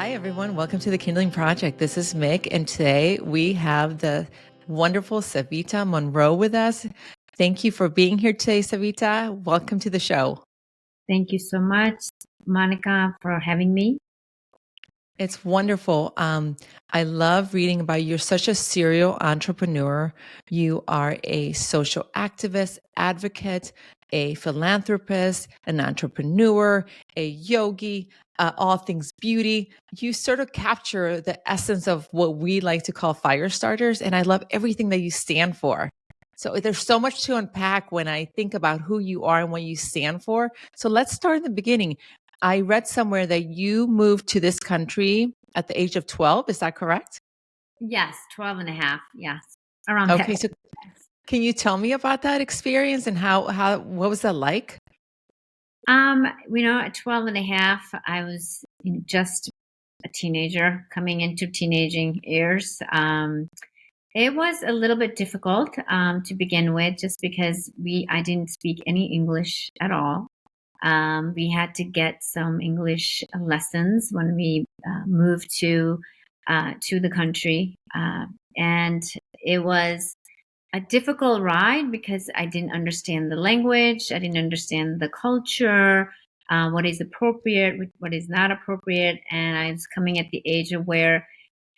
Hi, everyone. Welcome to the Kindling Project. This is Mick, and today we have the wonderful Savita Monroe with us. Thank you for being here today, Savita. Welcome to the show. Thank you so much, Monica, for having me. It's wonderful. I love reading about you. You're such a serial entrepreneur. You are a social activist, advocate, a philanthropist, an entrepreneur, a yogi, all things beauty. You sort of capture the essence of what we like to call fire starters. And I love everything that you stand for. So there's so much to unpack when I think about who you are and what you stand for. So let's start in the beginning. I read somewhere that you moved to this country at the age of 12. Is that correct? Yes, 12 and a half. Yes, around that. Okay, so can you tell me about that experience and what was that like? At 12 and a half, I was just a teenager coming into teenaging years. It was a little bit difficult to begin with, just because I didn't speak any English at all. We had to get some English lessons when we moved to the country, and it was a difficult ride because I didn't understand the language, I didn't understand the culture, what is appropriate, what is not appropriate, and I was coming at the age of where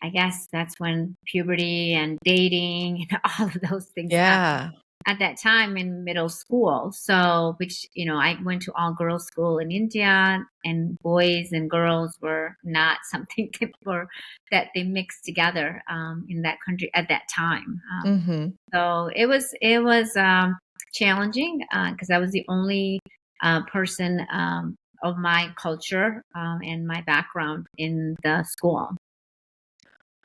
I guess that's when puberty and dating and all of those things happen Yeah. at that time in middle school. So, I went to all girls school in India, and boys and girls were not something that they mixed together in that country at that time. Hmm. So it was challenging because I was the only person of my culture and my background in the school.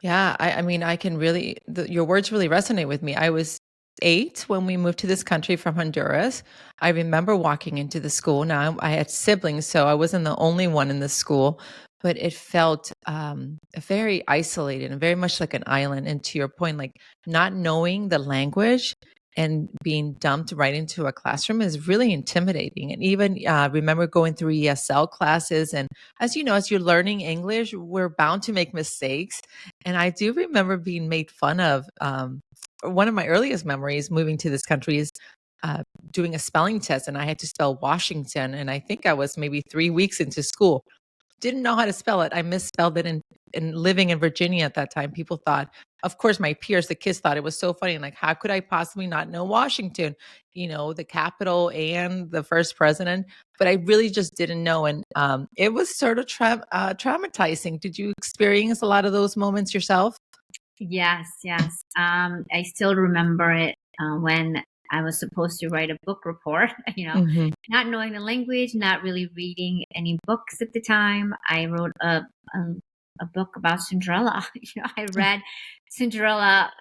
Yeah, I mean, I can really, your words really resonate with me. I was 8 when we moved to this country from Honduras. I remember walking into the school. Now, I had siblings, so I wasn't the only one in the school, but it felt very isolated and very much like an island. And to your point, like not knowing the language and being dumped right into a classroom is really intimidating. And even remember going through ESL classes. And as you know, as you're learning English, we're bound to make mistakes. And I do remember being made fun of. One of my earliest memories moving to this country is doing a spelling test, and I had to spell Washington. And I think I was maybe 3 weeks into school. Didn't know how to spell it. I misspelled it. And living in Virginia at that time, people thought, of course, my peers, the kids thought it was so funny. And like, how could I possibly not know Washington? The capital and the first president. But I really just didn't know. And it was sort of traumatizing. Did you experience a lot of those moments yourself? Yes, yes. I still remember it when I was supposed to write a book report, Hmm. not knowing the language, not really reading any books at the time. I wrote a book about Cinderella. I read Cinderella,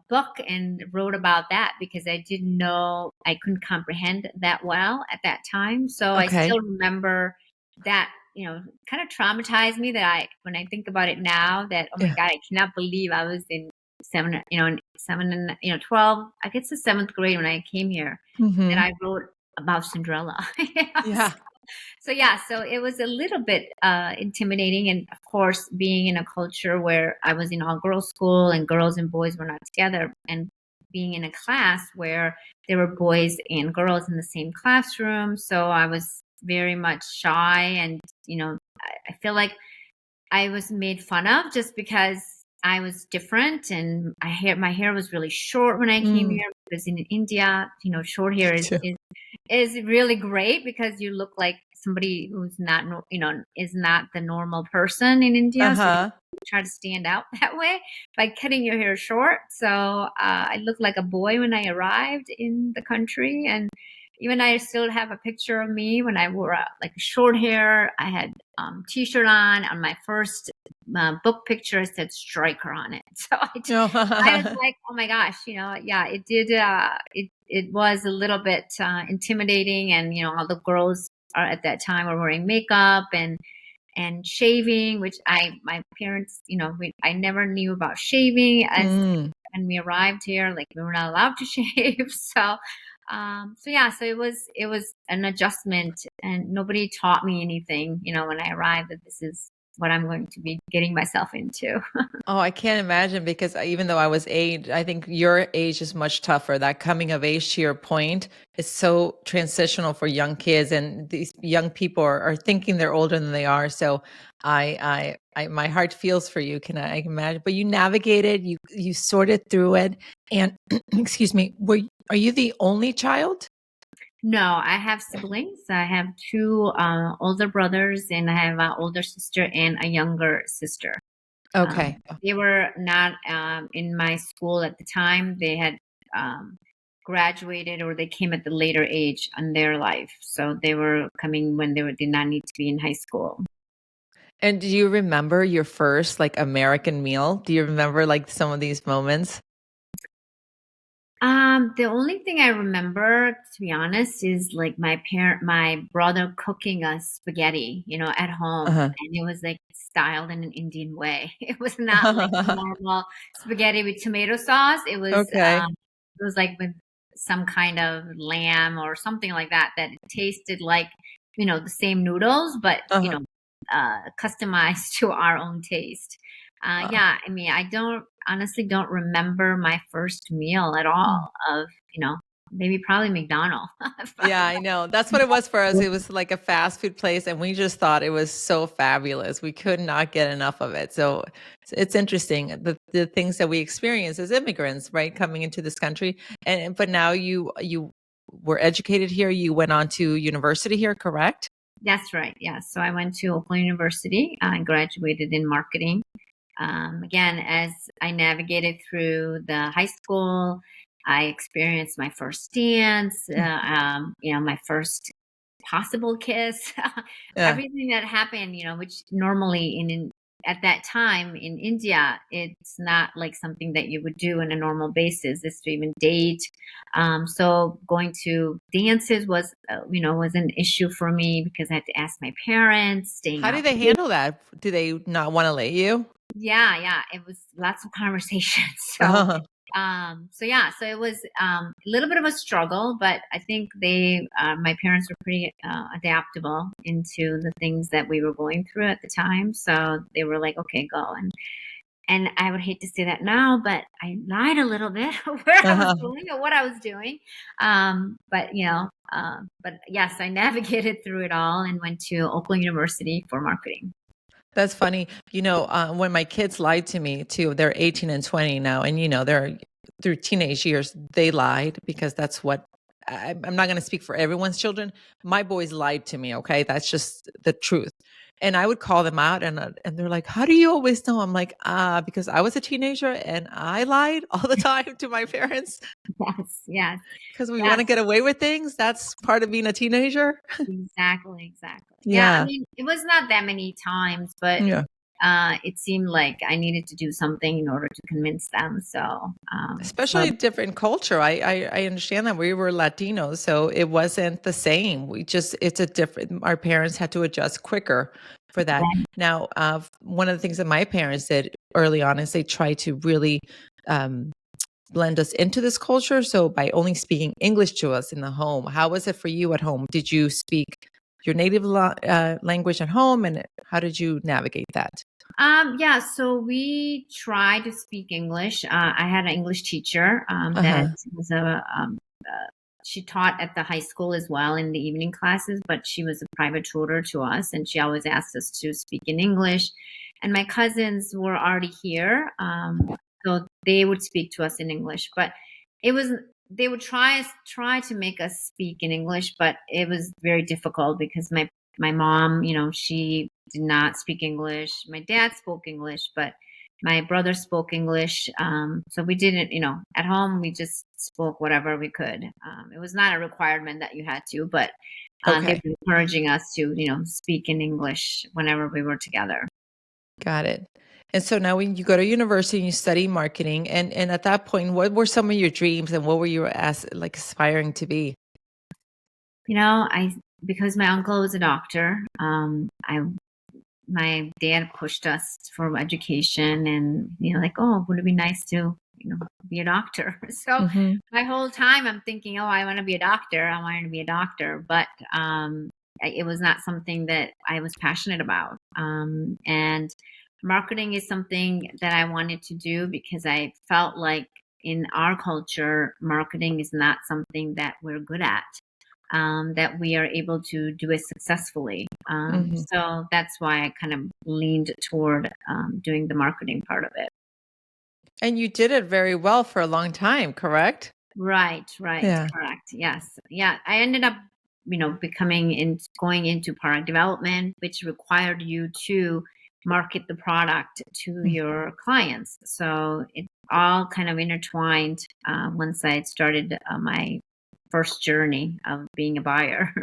book and wrote about that because I didn't know, I couldn't comprehend that well at that time. So I Okay. still remember that, kind of traumatized me that when I think about it now, that, oh my Yeah. God, I cannot believe I was in seven and, 12, I guess the seventh grade when I came here, that Hmm. I wrote about Cinderella. Yeah. So it was a little bit intimidating. And of course, being in a culture where I was in all girls school and girls and boys were not together, and being in a class where there were boys and girls in the same classroom. So I was very much shy. And, I feel like I was made fun of just because I was different, and my hair was really short when I came Mm, here, because in India, short me hair is too. is really great because you look like somebody who's not, is not the normal person in India. So you Uh-huh. try to stand out that way by cutting your hair short. So I looked like a boy when I arrived in the country. And even I still have a picture of me when I wore like short hair. I had t-shirt on my first book picture. It said striker on it. So I was like, oh my gosh, yeah, it did. It was a little bit intimidating, and all the girls are at that time were wearing makeup and shaving, which my parents, I never knew about shaving as Mm. when we arrived here. Like, we were not allowed to shave. So it was an adjustment, and nobody taught me anything, when I arrived, that this is what I'm going to be getting myself into. Oh, I can't imagine because even though I was 8, I think your age is much tougher. That coming of age, to your point, is so transitional for young kids, and these young people are thinking they're older than they are. So, my heart feels for you. I can imagine? But you navigated, you sorted through it, and excuse me, are you the only child? No, I have siblings. I have two older brothers, and I have an older sister and a younger sister. Okay. They were not in my school at the time. They had um, graduated, or they came at the later age in their life. So they were coming when did not need to be in high school. And do you remember your first like American meal? Do you remember like some of these moments? The only thing I remember, to be honest, is like my brother cooking us spaghetti, at home, Uh-huh. and it was like styled in an Indian way. It was not like normal spaghetti with tomato sauce. Okay. It was like with some kind of lamb or something like that. That it tasted like, the same noodles, but Uh-huh. customized to our own taste. Uh, Yeah, I mean, I don't honestly don't remember my first meal at mm. all of, maybe probably McDonald's. Yeah, I know. That's what it was for us. It was like a fast food place, and we just thought it was so fabulous. We could not get enough of it. So it's interesting the things that we experience as immigrants, right, coming into this country. And but now you were educated here. You went on to university here, correct? That's right. Yeah. So I went to Oakland University. I graduated in marketing. Again, as I navigated through the high school, I experienced my first dance, my first possible kiss, Yeah. everything that happened, which normally at that time in India, it's not like something that you would do on a normal basis, is to even date. So going to dances was an issue for me because I had to ask my parents, staying How do out. they handle that? Do they not want to let you? Yeah, yeah, it was lots of conversations. Uh-huh. So yeah, so it was a little bit of a struggle, but I think my parents were pretty adaptable into the things that we were going through at the time. So they were like, "Okay, go." And I would hate to say that now, but I lied a little bit of where I was Uh-huh. going or what I was doing. But yes, I navigated through it all and went to Oakland University for marketing. That's funny. When my kids lied to me too, they're 18 and 20 now, and they're through teenage years, they lied because that's what I'm not going to speak for everyone's children. My boys lied to me. Okay. That's just the truth. And I would call them out and they're like, how do you always know? I'm like, because I was a teenager and I lied all the time to my parents Yes, yes, because we want yes. to get away with things. That's part of being a teenager. Exactly, exactly. Yeah, I Yeah. mean, it was not that many times, but Yeah. it seemed like I needed to do something in order to convince them. So Especially a different culture. I understand that we were Latinos, so it wasn't the same. It's a different, our parents had to adjust quicker for that. yeah. Now, one of the things that my parents did early on is they tried to really um, blend us into this culture. So by only speaking English to us in the home, how was it for you at home? Did you speak your native language at home, and how did you navigate that? Yeah, so we tried to speak English. I had an English teacher that Uh-huh. was she taught at the high school as well in the evening classes, but she was a private tutor to us, and she always asked us to speak in English. And my cousins were already here, so they would speak to us in English. But it was they would try to make us speak in English, but it was very difficult because my mom, she did not speak English. My dad spoke English, but my brother spoke English. So we didn't, at home we just spoke whatever we could. It was not a requirement that you had to, but they Okay. were encouraging us to, speak in English whenever we were together. Got it. And so now when you go to university and you study marketing, and at that point, what were some of your dreams and what were you like aspiring to be? I because my uncle was a doctor. I My dad pushed us for education, and like, oh, would it be nice to be a doctor? So Mhm. my whole time I'm thinking, oh, I want to be a doctor, I wanted to be a doctor, but it was not something that I was passionate about. And marketing is something that I wanted to do because I felt like in our culture, marketing is not something that we're good at, that we are able to do it successfully. Hmm. So that's why I kind of leaned toward doing the marketing part of it. And you did it very well for a long time, correct? Right, Yeah. correct. Yes. Yeah. I ended up, going into product development, which required you to market the product to Mm. your clients. So it all kind of intertwined once I started my first journey of being a buyer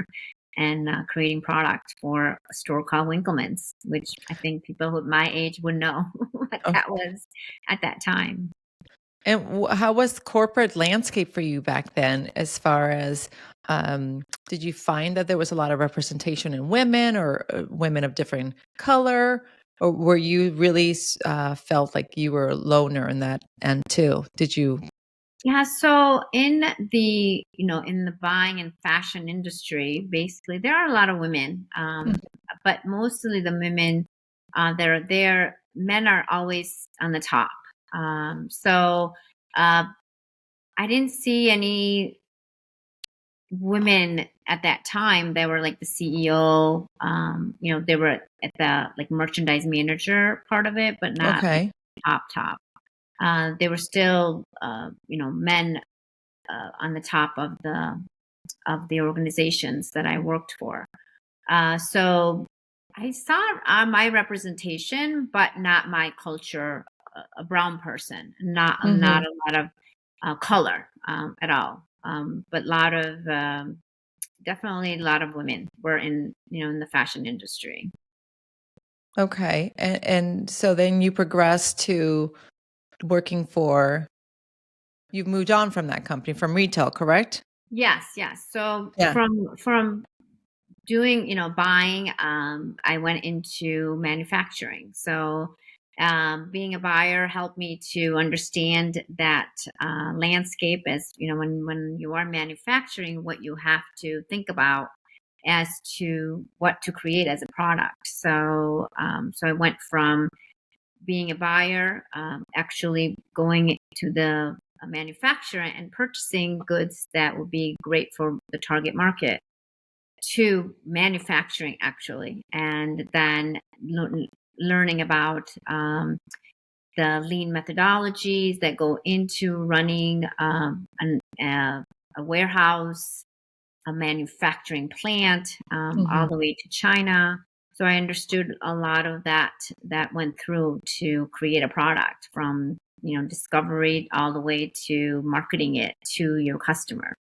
and creating product for a store called Winkleman's, which I think people with my age would know what Oh, that was at that time. and how was corporate landscape for you back then as far as did you find that there was a lot of representation in women or women of different color, or were you really felt like you were a loner in that end too? Did you? Yeah, so in the buying and fashion industry, basically there are a lot of women, but mostly the women that are there, men are always on the top. So uh, I didn't see any women at that time that were like the CEO. They were at the like merchandise manager part of it, but not like Okay. top. They were still, men on the top of the organizations that I worked for. So I saw my representation, but not my culture. A brown person, not Hmm. a lot of color at all, but a lot of definitely a lot of women were in the fashion industry. Okay. And so then you progressed to working for, you've moved on from that company, from retail, correct? Yes, yes. So Yeah. from doing, buying, I went into manufacturing. So, being a buyer helped me to understand that landscape as, when you are manufacturing, what you have to think about as to what to create as a product. So I went from being a buyer, actually going to the manufacturer and purchasing goods that would be great for the target market to manufacturing actually, and then learning about the lean methodologies that go into running a warehouse, a manufacturing plant, all Hmm. the way to China. So I understood a lot of that went through to create a product from discovery all the way to marketing it to your customer.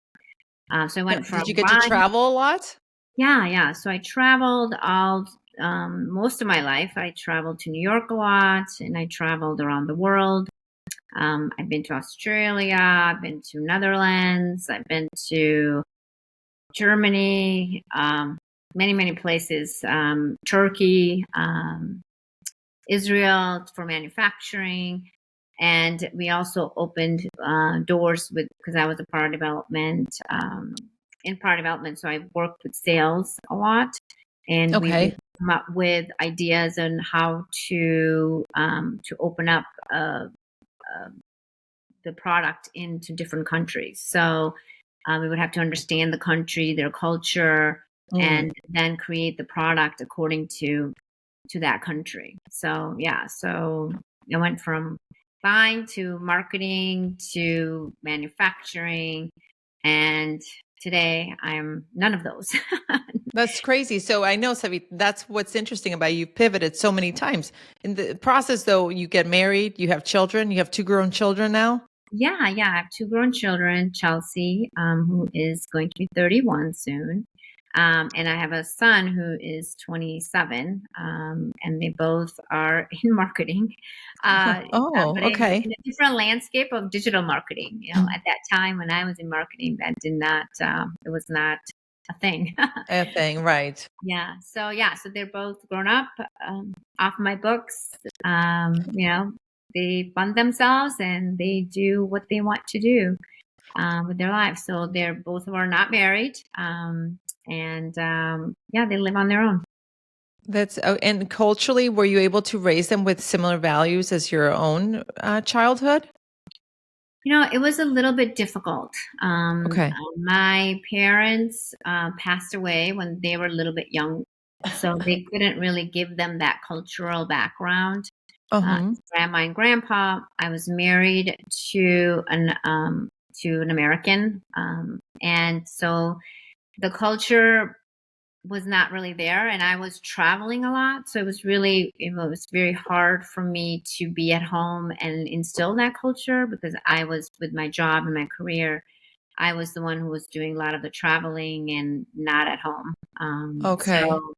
So I Now, went did you from get to buying. travel a lot? Yeah, yeah. So I traveled all most of my life. I traveled to New York a lot, and I traveled around the world. I've been to Australia. I've been to Netherlands. I've been to Germany. Many places. Turkey, Israel for manufacturing. And we also opened doors with because I was a product development in product development, so I worked with sales a lot, and we would Okay. come up with ideas on how to open up uh, the product into different countries. So we would have to understand the country, their culture, Mm. and then create the product according to that country. So yeah, so I went from buying to marketing to manufacturing, and today I'm none of those. That's crazy. So I know, Savi, that's what's interesting about you. You've pivoted so many times. In the process, though, you get married, you have children, you have two grown children now. Yeah. I have two grown children, Chelsea, who is going to be 31 soon. And I have a son who is 27, and they both are in marketing, Oh, but okay. in a different landscape of digital marketing. At that time when I was in marketing, that did not, it was not a thing. A thing, right. So they're both grown up, off my books. They fund themselves and they do what they want to do with their lives. So they're both of are not married. and yeah, they live on their own. That's and culturally, were you able to raise them with similar values as your own childhood? It was a little bit difficult. Okay. My parents passed away when they were a little bit young, so they couldn't really give them that cultural background. Uh-huh. Grandma and grandpa. I was married to an American, and so the culture was not really there, and I was traveling a lot, so it was very hard for me to be at home and instill that culture because I was with my job and my career. I was the one who was doing a lot of the traveling and not at home. Okay. So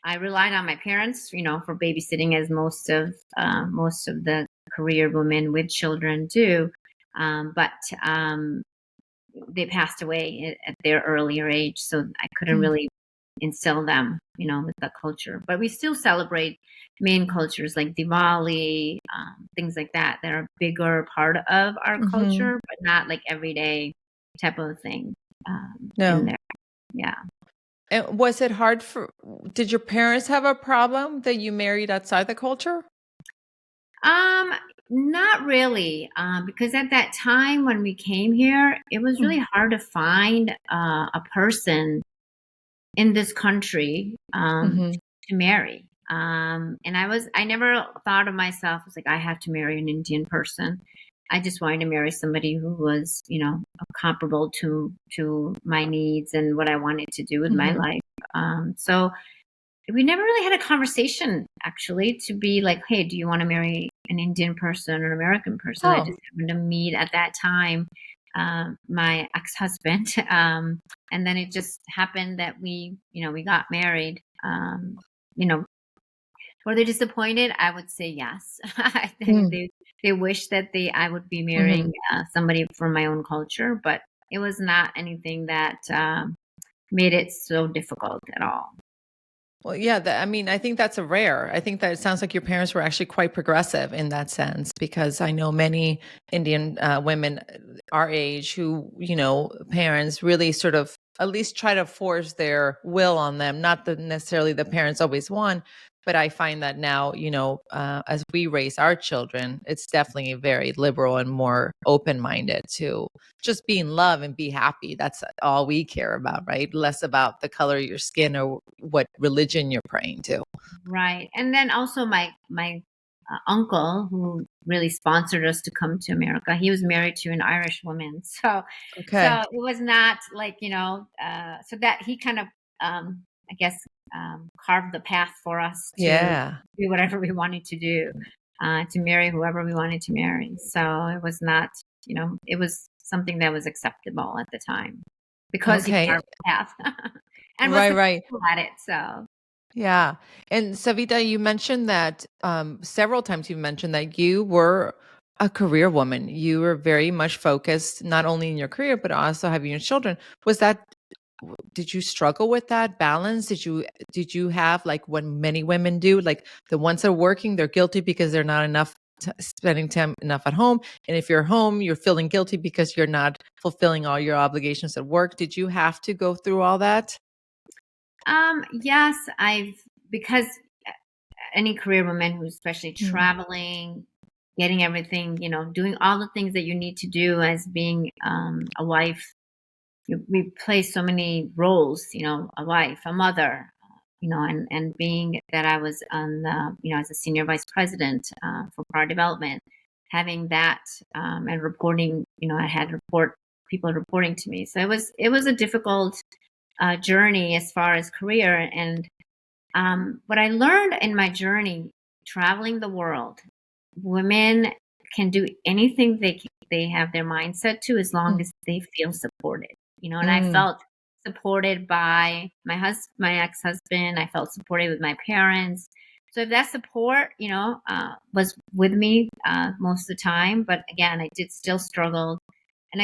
I relied on my parents, for babysitting, as most of the career women with children do. But they passed away at their earlier age, so I couldn't Mm. really instill them, with the culture. But we still celebrate main cultures like Diwali, things like that are a bigger part of our Mhm. culture, but not like everyday type of thing in No. there. Yeah. And was it hard for did your parents have a problem that you married outside the culture? Um, Not really, because at that time when we came here, it was Mm. really hard to find a person in this country Mhm. to marry. And I never thought of myself as like I have to marry an Indian person. I just wanted to marry somebody who was, comparable to my needs and what I wanted to do with my Mhm. life. So we never really had a conversation actually to be like, hey, do you want to marry an Indian person or an American person? I Oh. just happened to meet at that time my ex-husband. And then it just happened that we got married. You know, were they disappointed? I would say yes. I think Mm. they wish that I would be marrying Mhm. somebody from my own culture, but it was not anything that made it so difficult at all. Well, yeah, I mean, I think that's a rare. I think that it sounds like your parents were actually quite progressive in that sense, because I know many Indian women our age who, parents really sort of at least try to force their will on them. Not that necessarily the parents always want, but I find that now, as we raise our children, it's definitely very liberal and more open minded to just be in love and be happy. That's all we care about, right? Less about the color of your skin or what religion you're praying to. Right. And then also my uncle who really sponsored us to come to America. He was married to an Irish woman. So Okay. it was not like, so that he kind of I guess carved the path for us to Yeah. do whatever we wanted to do, to marry whoever we wanted to marry. So it was not, it was something that was acceptable at the time because he Okay. carved the path and was Right, right. successful at it. So Yeah. And Savita, you mentioned that several times you mentioned that you were a career woman. You were very much focused not only in your career, but also having your children. Was that did you struggle with that balance? Did you have like what many women do, like the ones that are working, they're guilty because they're not enough spending time enough at home, and if you're home, you're feeling guilty because you're not fulfilling all your obligations at work. Did you have to go through all that? yes, because any career woman who's especially Mm. traveling, getting everything, doing all the things that you need to do as being a wife. We play so many roles, a wife, a mother, and being that I was as a senior vice president for product development, having that and reporting, I had people reporting to me. So it was a difficult journey as far as career. And what I learned in my journey traveling the world, women can do anything they have their mindset to as long Mm. as they feel supported. And I Mm. felt supported by my ex-husband. I felt supported with my parents. So if that support, was with me most of the time, but again, I did still struggle, and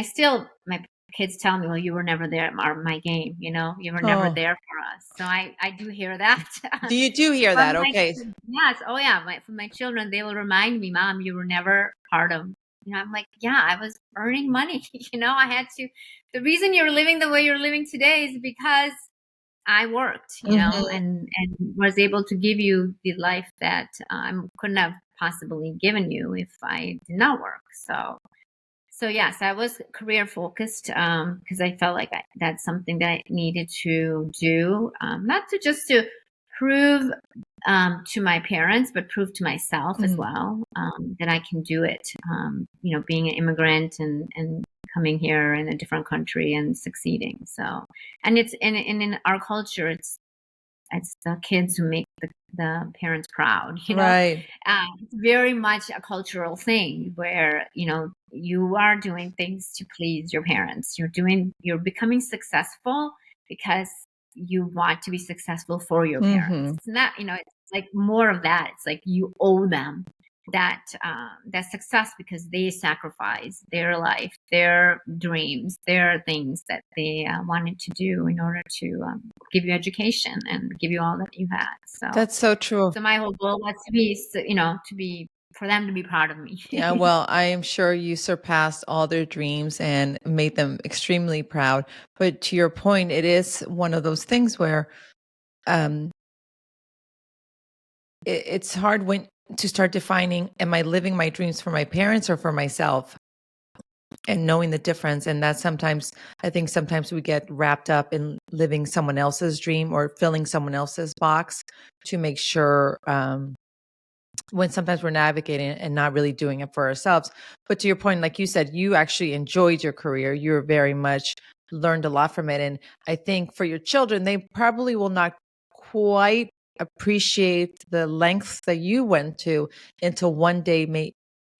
my kids tell me, well, you were never there at my game, you were never Oh, there for us. So I do hear that. do you do hear From that? my Okay. kids, yes. Oh yeah, from my children, they will remind me, Mom, you were never part of, I'm like, yeah, I was earning money. I had to. The reason you're living the way you're living today is because I worked, Mhm. and was able to give you the life that I couldn't have possibly given you if I did not work. So yes, I was career focused because I felt like that's something that I needed to do, not to just to prove to my parents, but prove to myself as Mhm. well that I can do it. Being an immigrant and coming here in a different country and succeeding. So, and it's in our culture, it's the kids who make the parents proud, Right. it's very much a cultural thing where, you are doing things to please your parents. You're becoming successful because you want to be successful for your parents. Mhm. It's not, it's like more of that. It's like you owe them that success because they sacrificed their life, their dreams, their things that they wanted to do in order to give you education and give you all that you had. So, That's so true. so my whole goal was to be, to be for them to be proud of me. Yeah, well, I am sure you surpassed all their dreams and made them extremely proud. But to your point, it is one of those things where um, it's hard when to start defining, am I living my dreams for my parents or for myself? And knowing the difference. And that sometimes, I think sometimes we get wrapped up in living someone else's dream or filling someone else's box to make sure when sometimes we're navigating it and not really doing it for ourselves. But to your point, like you said, you actually enjoyed your career. You're very much learned a lot from it. And I think for your children, they probably will not quite appreciate the lengths that you went to until one day,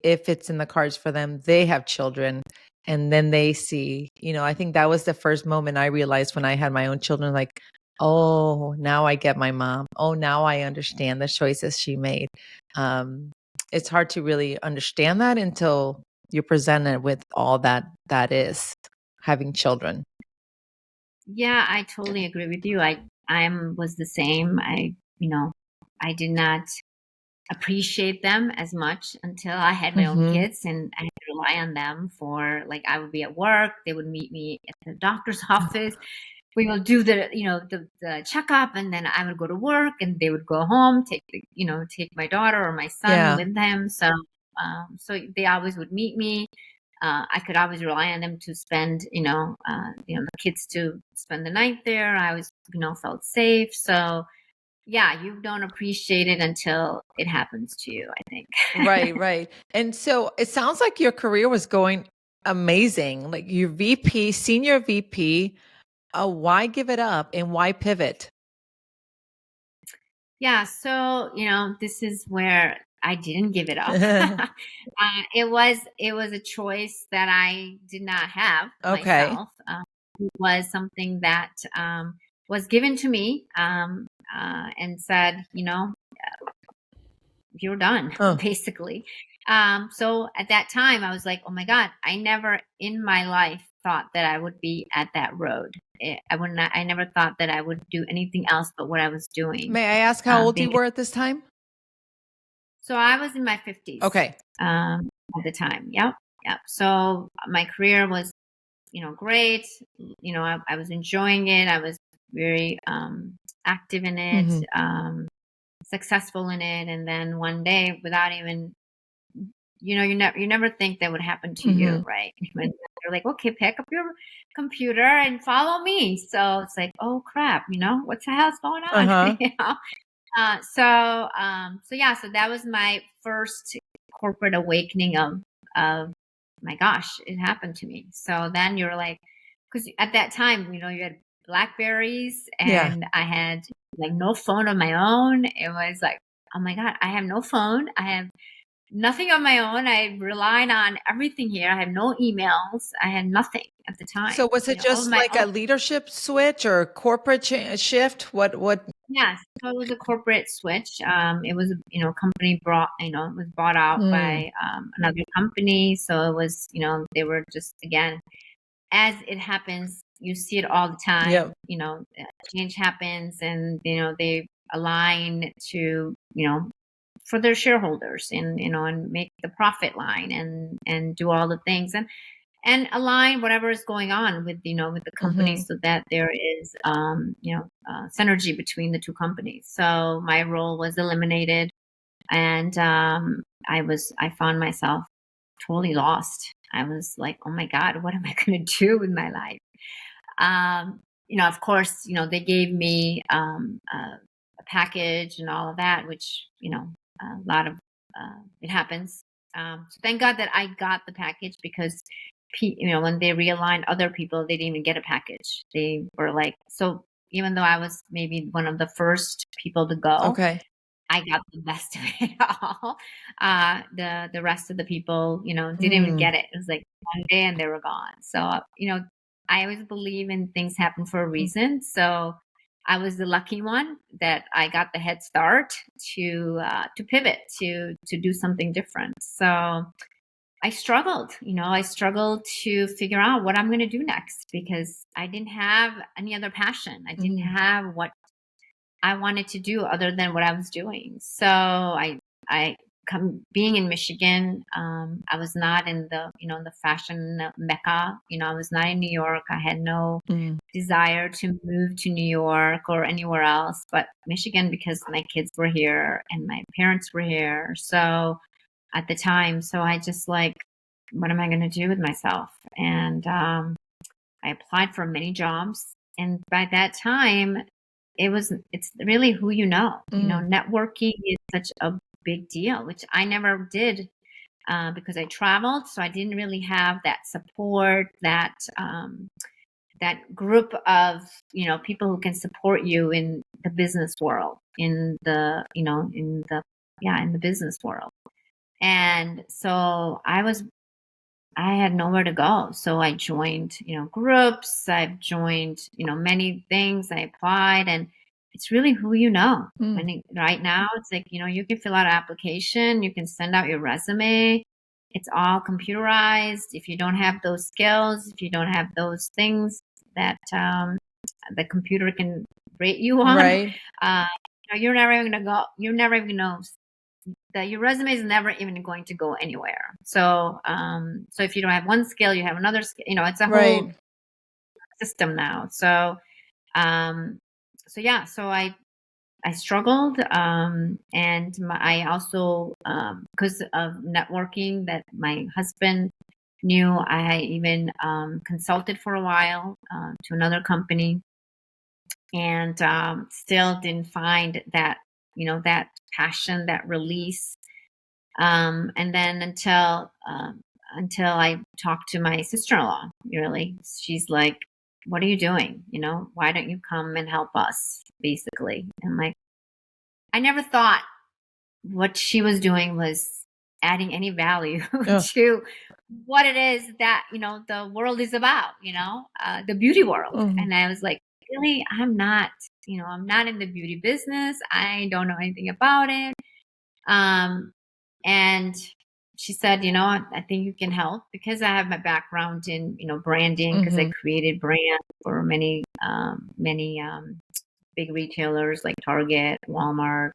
if it's in the cards for them, they have children. And then they see, I think that was the first moment I realized when I had my own children, like, oh, now I get my mom. Oh, now I understand the choices she made. um, it's hard to really understand that until you're presented with all that is having children. Yeah, I totally agree with you. I was the same. I did not appreciate them as much until I had my own Mhm. kids and I had to rely on them for, like, I would be at work, they would meet me at the doctor's office. We will do the checkup, and then I would go to work and they would go home, take my daughter or my son Yeah. with them. So they always would meet me. I could always rely on them to spend, the kids to spend the night there. I always, felt safe. So yeah, you don't appreciate it until it happens to you, I think. Right, right. And so it sounds like your career was going amazing. Like your VP, senior VP, why give it up and why pivot? Yeah, so, this is where I didn't give it up. It was a choice that I did not have Okay. myself. It was something that was given to me and said, you're done, Oh, basically. So at that time, I was like, oh my God, I never in my life thought that I would be at that road. I would not, I never thought that I would do anything else but what I was doing. may I ask how old Being you were at this time? So I was in my 50s Okay. at the time. Yep. Yep. So my career was, great. I was enjoying it. I was very active in it, Mhm. successful in it. And then one day, without even, you never think that would happen to you, Mhm. right? When they're like, okay, pick up your computer and follow me. So it's like, oh crap, what the hell's going on? Uh-huh. So yeah, so that was my first corporate awakening of my gosh, it happened to me. So then you're like, because at that time, you had Blackberries Yeah. and I had like no phone of my own. It was like, oh my God, I have no phone. I have nothing on my own. I relied on everything here. I have no emails. I had nothing at the time. So was it All of just my like own. a leadership switch or a corporate shift? What Yes, so it was a corporate switch. It was, company it was bought out Mm, by another company. So it was, they were just, again, as it happens, you see it all the time. yep. Change happens, and they align to, for their shareholders, and and make the profit line and do all the things. and align whatever is going on with with the company Mhm. so that there is synergy between the two companies. So my role was eliminated, and I found myself totally lost. I was like, oh my god, what am I going to do with my life? Of course, they gave me a package and all of that, which a lot of it happens. So thank God that I got the package, because when they realigned other people, they didn't even get a package. They were like, so even though I was maybe one of the first people to go, Okay. I got the best of it all. The rest of the people, didn't even Mm. get it. It was like one day and they were gone. So, I always believe in things happen for a Mm. reason. So I was the lucky one that I got the head start to pivot to do something different. So I struggled. I struggled to figure out what I'm going to do next, because I didn't have any other passion. I didn't Mhm. have what I wanted to do other than what I was doing. So I being in Michigan, I was not in the fashion mecca. I was not in New York. I had no Mm. desire to move to New York or anywhere else, but Michigan, because my kids were here and my parents were here. So at the time, so I just like, what am I going to do with myself? And I applied for many jobs, and by that time, it's really who you know. Mm. Networking is such a big deal, which I never did, because I traveled, so I didn't really have that support, that group of people who can support you in the business world, in the in the business world. And so I had nowhere to go. So I joined, groups. I've joined, many things. I applied, and it's really who you know. Mm. Right now, it's like, you can fill out an application, you can send out your resume. It's all computerized. If you don't have those skills, if you don't have those things that the computer can rate you on, Right. uh, you're never even gonna go. You're never even gonna that your resume is never even going to go anywhere. So if you don't have one skill, you have another skill. It's a whole Right. system now. Um, yeah, so I struggled, and I also, because of networking that my husband knew, I even consulted for a while to another company, and still didn't find that that passion, that release. And then until I talked to my sister-in-law, really, she's like, "What are you doing? Why don't you come and help us?" Basically, and like, I never thought what she was doing was adding any value Oh. to what it is that the world is about. The beauty world, Mhm. and I was like, really, I'm not. I'm not in the beauty business. I don't know anything about it. Um, and she said, I think you can help, because I have my background in, branding, because I Mhm. created brands for many big retailers like Target, Walmart,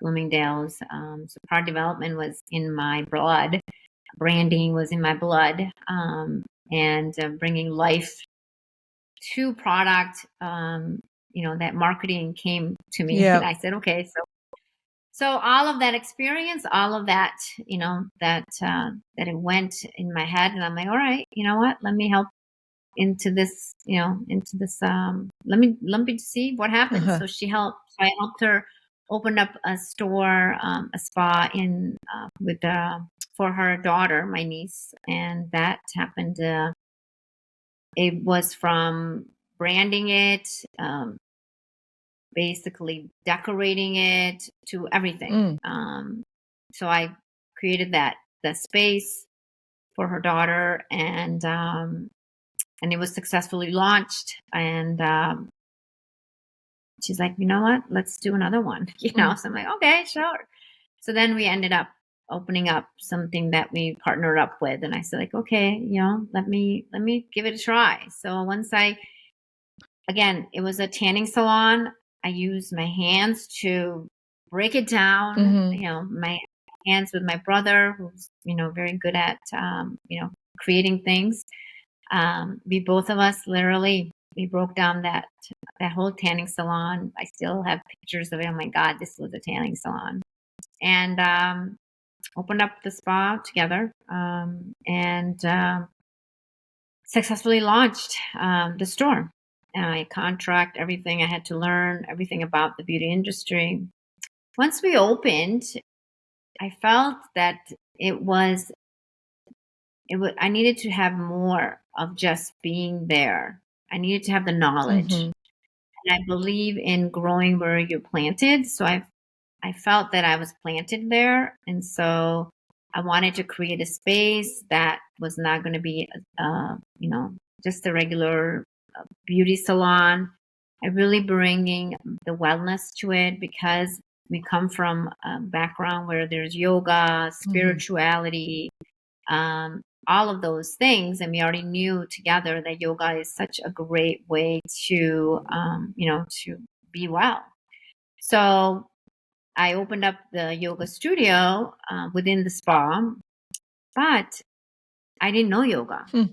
Bloomingdale's. So product development was in my blood. Branding was in my blood. And bringing life to product, that marketing came to me. And Yep. I said, okay, so all of that experience, all of that, that it went in my head, and I'm like, all right, you know what? Let me help into this, let me see what happens. Uh-huh. So I helped her open up a store, a spa in with for her daughter, my niece, and that happened. It was from branding it, basically decorating it, to everything. Mm. So I created that space for her daughter, and it was successfully launched. And she's like, you know what? Let's do another one. Mm. So I'm like, okay, sure. So then we ended up opening up something that we partnered up with, and I said, like, okay, let me give it a try. So once again, it was a tanning salon. I used my hands to break it down. Mhm. My hands with my brother, who's very good at creating things. We both of us literally, we broke down that whole tanning salon. I still have pictures of it. Oh my God, this was a tanning salon. And opened up the spa together, and successfully launched the store. I contract everything. I had to learn everything about the beauty industry. Once we opened, I felt that I needed to have more of just being there. I needed to have the knowledge. Mhm. And I believe in growing where you're planted. So I felt that I was planted there. And so I wanted to create a space that was not going to be, just a regular beauty salon. I really bringing the wellness to it because we come from a background where there's yoga, Mhm. spirituality, all of those things. And we already knew together that yoga is such a great way to be well. So I opened up the yoga studio within the spa, but I didn't know yoga. Hmm.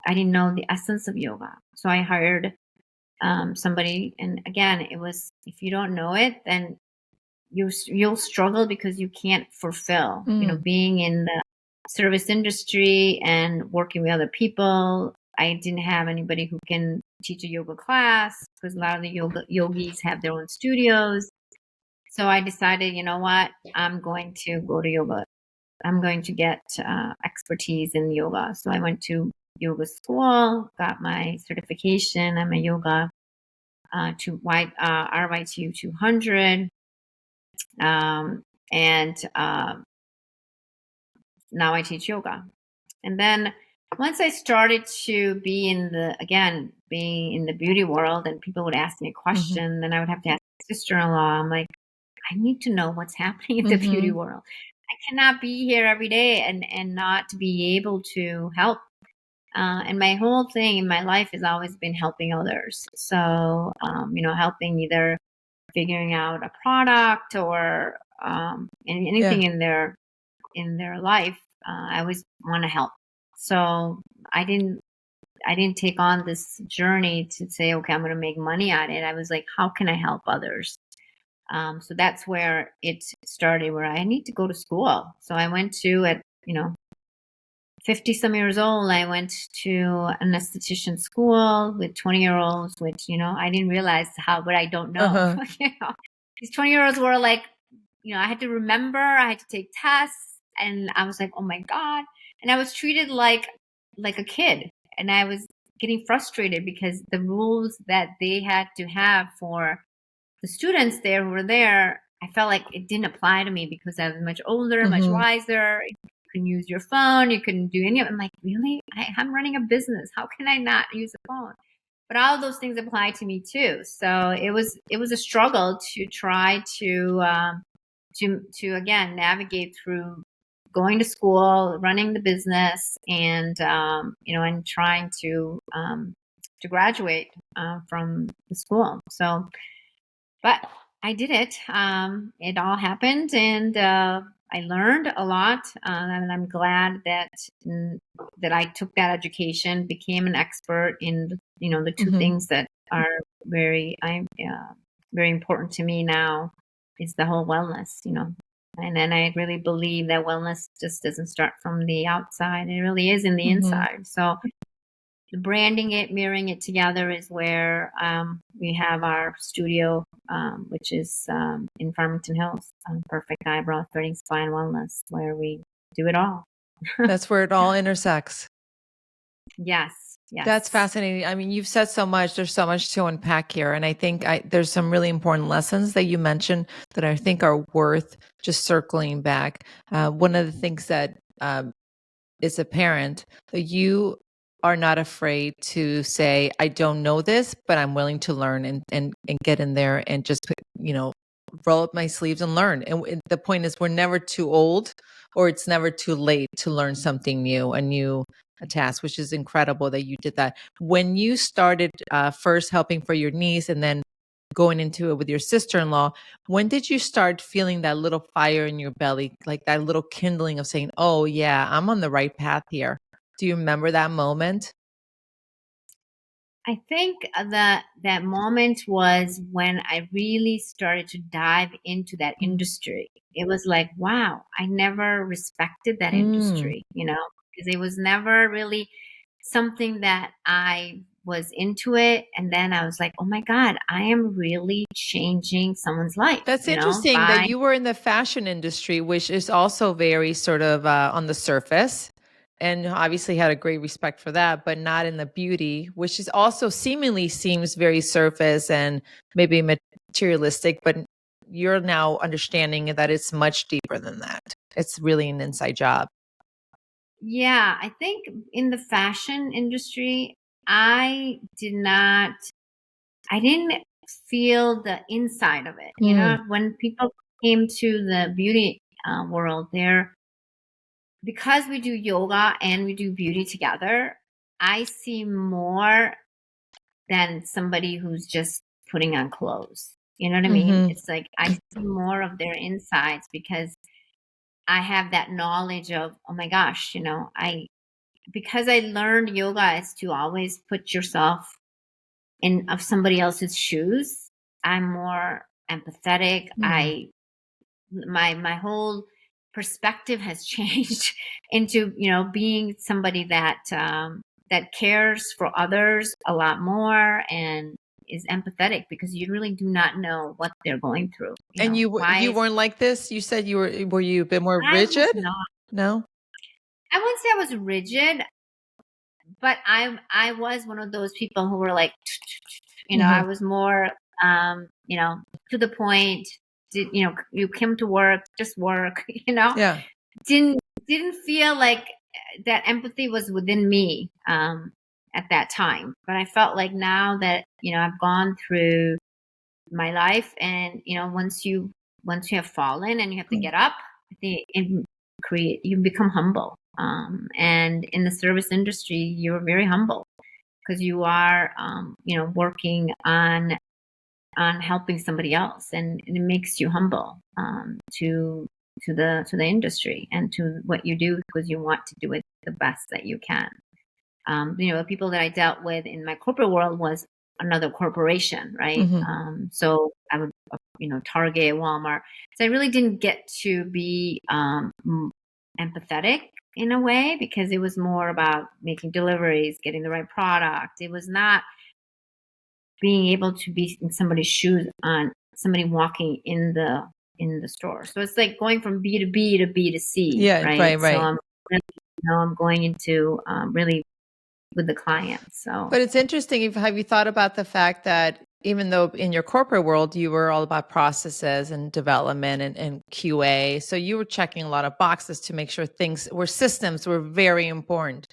I didn't know the essence of yoga. So I hired somebody, and again, it was, if you don't know it, then you'll struggle because you can't fulfill. Mm. Being in the service industry and working with other people, I didn't have anybody who can teach a yoga class because a lot of the yogis have their own studios. So I decided, you know what, I'm going to go to yoga. I'm going to get expertise in yoga. So I went to yoga school, got my certification. I'm a yoga RYTU 200. And now I teach yoga. And then once I started to being in the beauty world, and people would ask me a Mhm. question, then I would have to ask my sister-in-law. I'm like, I need to know what's happening in the beauty Mhm. world. I cannot be here every day and not be able to help. And my whole thing in my life has always been helping others. So, helping either figuring out a product or Yeah. anything in their life. I always want to help. So I didn't I didn't take on this journey to say, okay, I'm going to make money at it. I was like, how can I help others? So that's where it started, where I need to go to school. So I went to at 50 some years old, I went to an esthetician school with 20-year-olds, which, I didn't realize what I don't know. Uh-huh. These 20-year-olds were like, I had to remember, I had to take tests, and I was like, oh my God. And I was treated like a kid. And I was getting frustrated because the rules that they had to have for the students there who were there, I felt like it didn't apply to me because I was much older, much Mhm. wiser. You can use your phone. You can do any of it. I'm like, really? I'm running a business. How can I not use a phone? But all of those things apply to me too. So it was a struggle to try to again navigate through going to school, running the business, and trying to graduate from the school. So, but I did it. It all happened, and I learned a lot. And I'm glad that I took that education, became an expert in the two Mhm. things that are very important to me now is the whole wellness. And then I really believe that wellness just doesn't start from the outside; it really is in the Mhm. inside. So branding it, mirroring it together is where we have our studio, which is in Farmington Hills, Perfect Eyebrow Threading Spa and Wellness, where we do it all. That's where it all intersects. Yes, That's yes. fascinating. I mean, you've said so much. There's so much to unpack here, and I think there's some really important lessons that you mentioned that I think are worth just circling back. One of the things that is apparent that you are not afraid to say, "I don't know this, but I'm willing to learn and get in there and just roll up my sleeves and learn." And the point is, we're never too old, or it's never too late to learn something new, a task, which is incredible that you did that. When you started first helping for your niece and then going into it with your sister-in-law, when did you start feeling that little fire in your belly, like that little kindling of saying, "Oh yeah, I'm on the right path here"? Do you remember that moment? I think that moment was when I really started to dive into that Mm. industry. It was like, wow, I never respected that Mm. industry, because it was never really something that I was into it. And then I was like, oh my God, I am really changing someone's life, That's interesting that by you were in the fashion industry, which is also very sort of on the surface, and obviously had a great respect for that, but not in the beauty, which is also seemingly seems very surface and maybe materialistic, but you're now understanding that it's much deeper than that. It's really an inside job. yeah, I think in the fashion industry, I did not I didn't feel the inside of it. Mm. When people came to the beauty world, there because we do yoga and we do beauty together, I see more than somebody who's just putting on clothes. You know what I mean? Hmm. It's like I see more of their insides because I have that knowledge of, oh my gosh, I because I learned yoga is to always put yourself in of somebody else's shoes. I'm more empathetic. Mm. My whole perspective has changed into being somebody that cares for others a lot more and is empathetic because you really do not know what they're going through. And Why you weren't like this? You said were you a bit more I was rigid? not. No? I wouldn't say I was rigid, but I was one of those people who were like, I Hmm. was more, to the point. You came to work, just work. Yeah. Didn't didn't feel like that empathy was within me at that time. But I felt like now that I've gone through my life, and once you have fallen and you have to Mm. get up, I think you become humble. And in the service industry, you're very humble because you are working on helping somebody else, and it makes you humble to the industry and to what you do because you want to do it the best that you can. The people that I dealt with in my corporate world was another corporation, right? Mhm. So I would, Target, Walmart. So I really didn't get to be empathetic in a way because it was more about making deliveries, getting the right product. It was not being able to be in somebody's shoes on somebody walking in the store. So it's like going from B to B to B to C, Yeah, right, right? So right. I'm going into really with the client. So But it's interesting, have you thought about the fact that even though in your corporate world you were all about processes and development and QA, so you were checking a lot of boxes to make sure things were systems were very important.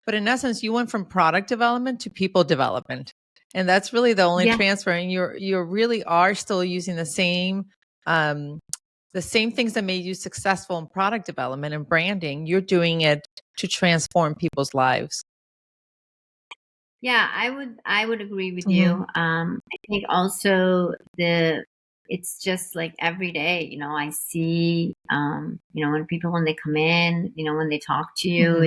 But in essence, you went from product development to people development. And that's really the only yeah, transfer. And you really are still using um, the same things that made you successful in product development and branding. You're doing it to transform people's lives. yeah, I would agree with you. Hmm. I think also it's just like every day, I see, when they come in, when they talk to you, Hmm.